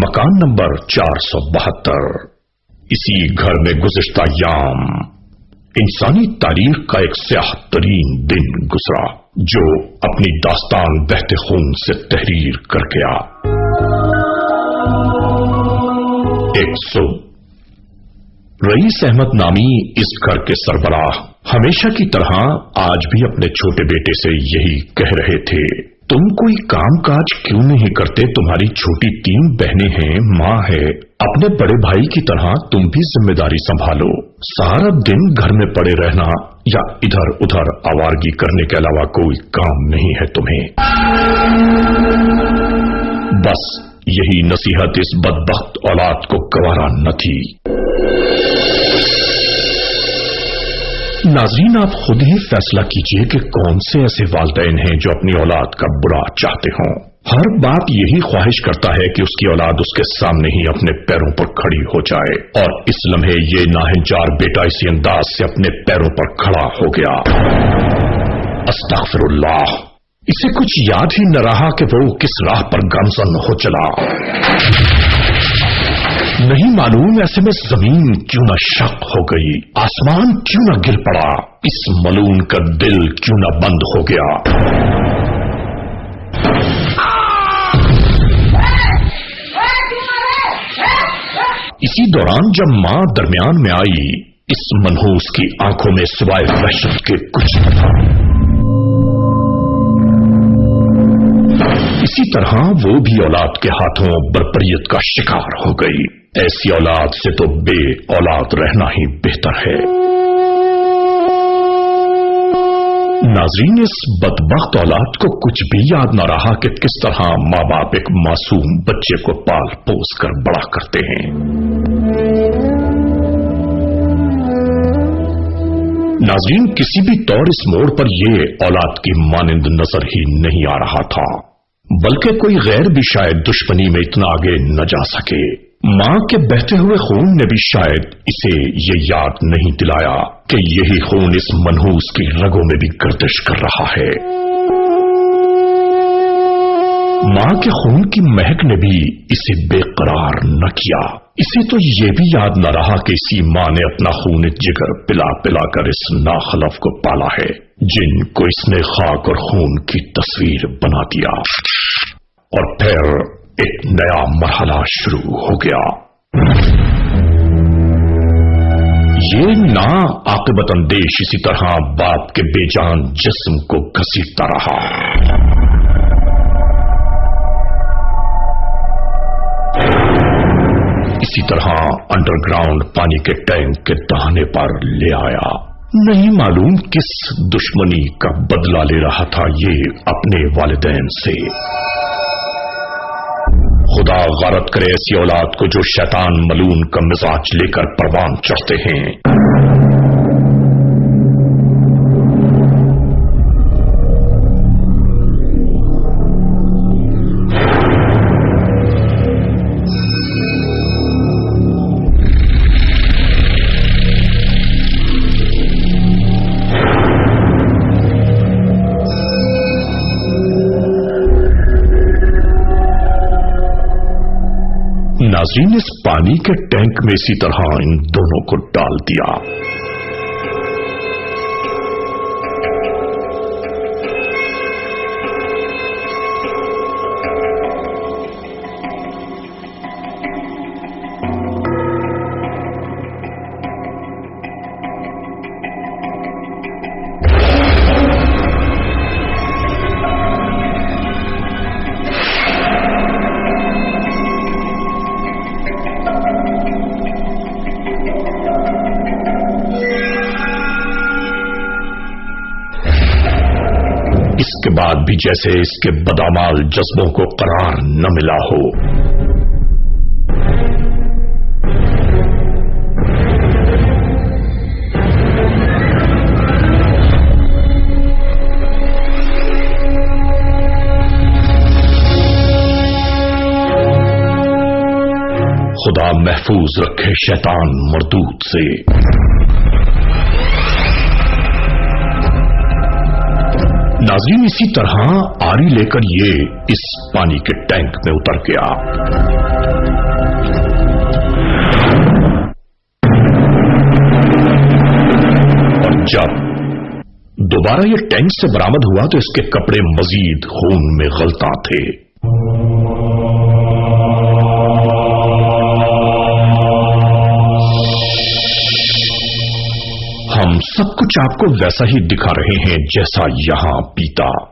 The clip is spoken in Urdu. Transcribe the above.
مکان نمبر 472۔ اسی گھر میں گزشتہ ایام انسانی تاریخ کا ایک سیاہ ترین دن گزرا جو اپنی داستان بہتے خون سے تحریر کر گیا۔ ایک صبح رئیس احمد نامی اس گھر کے سربراہ ہمیشہ کی طرح آج بھی اپنے چھوٹے بیٹے سے یہی کہہ رہے تھے، تم کوئی کام کاج کیوں نہیں کرتے؟ تمہاری چھوٹی 3 بہنیں ہیں، ماں ہے، اپنے بڑے بھائی کی طرح تم بھی ذمہ داری سنبھالو۔ سارا دن گھر میں پڑے رہنا یا ادھر ادھر آوارگی کرنے کے علاوہ کوئی کام نہیں ہے تمہیں۔ بس یہی نصیحت اس بدبخت اولاد کو گوارا نہ تھی۔ ناظرین، آپ خود ہی فیصلہ کیجئے کہ کون سے ایسے والدین ہیں جو اپنی اولاد کا برا چاہتے ہوں۔ ہر باپ یہی خواہش کرتا ہے کہ اس کی اولاد اس کے سامنے ہی اپنے پیروں پر کھڑی ہو جائے، اور اس لمحے یہ ناہنجار بیٹا اسی انداز سے اپنے پیروں پر کھڑا ہو گیا۔ استغفر اللہ، اسے کچھ یاد ہی نہ رہا کہ وہ کس راہ پر گامزن ہو چلا۔ نہیں معلوم ایسے میں زمین کیوں نہ شق ہو گئی، آسمان کیوں نہ گر پڑا، اس ملعون کا دل کیوں نہ بند ہو گیا۔ اسی دوران جب ماں درمیان میں آئی، اس منحوس کی آنکھوں میں سوائے وحشت کے کچھ نہ تھا۔ اسی طرح وہ بھی اولاد کے ہاتھوں بربریت کا شکار ہو گئی۔ ایسی اولاد سے تو بے اولاد رہنا ہی بہتر ہے۔ ناظرین، اس بدبخت اولاد کو کچھ بھی یاد نہ رہا کہ کس طرح ماں باپ ایک معصوم بچے کو پال پوس کر بڑا کرتے ہیں۔ ناظرین، کسی بھی طور اس موڑ پر یہ اولاد کی مانند نظر ہی نہیں آ رہا تھا، بلکہ کوئی غیر بھی شاید دشمنی میں اتنا آگے نہ جا سکے۔ ماں کے بہتے ہوئے خون نے بھی شاید اسے یہ یاد نہیں دلایا کہ یہی خون اس منحوس کی رگوں میں بھی گردش کر رہا ہے۔ ماں کے خون کی مہک نے بھی اسے بے قرار نہ کیا۔ اسے تو یہ بھی یاد نہ رہا کہ اسی ماں نے اپنا خون جگر پلا پلا کر اس ناخلف کو پالا ہے، جن کو اس نے خاک اور خون کی تصویر بنا دیا۔ اور پھر ایک نیا مرحلہ شروع ہو گیا۔ یہ نا عاقبت اندیش اسی طرح باپ کے بے جان جسم کو گھسیٹتا رہا۔ اسی طرح انڈر گراؤنڈ پانی کے ٹینک کے دہانے پر لے آیا۔ نہیں معلوم کس دشمنی کا بدلہ لے رہا تھا یہ اپنے والدین سے۔ خدا غارت کرے ایسی اولاد کو جو شیطان ملعون کا مزاج لے کر پروان چڑھتے ہیں۔ ناظرین، اس پانی کے ٹینک میں اسی طرح ان دونوں کو ڈال دیا۔ اس کے بعد بھی جیسے اس کے بدامال جذبوں کو قرار نہ ملا ہو۔ خدا محفوظ رکھے شیطان مردود سے۔ ناظرین، اسی طرح آری لے کر یہ اس پانی کے ٹینک میں اتر گیا۔ جب دوبارہ یہ ٹینک سے برآمد ہوا تو اس کے کپڑے مزید خون میں غلطاں تھے۔ ہم سب کچھ آپ کو ویسا ہی دکھا رہے ہیں جیسا یہاں پیتا۔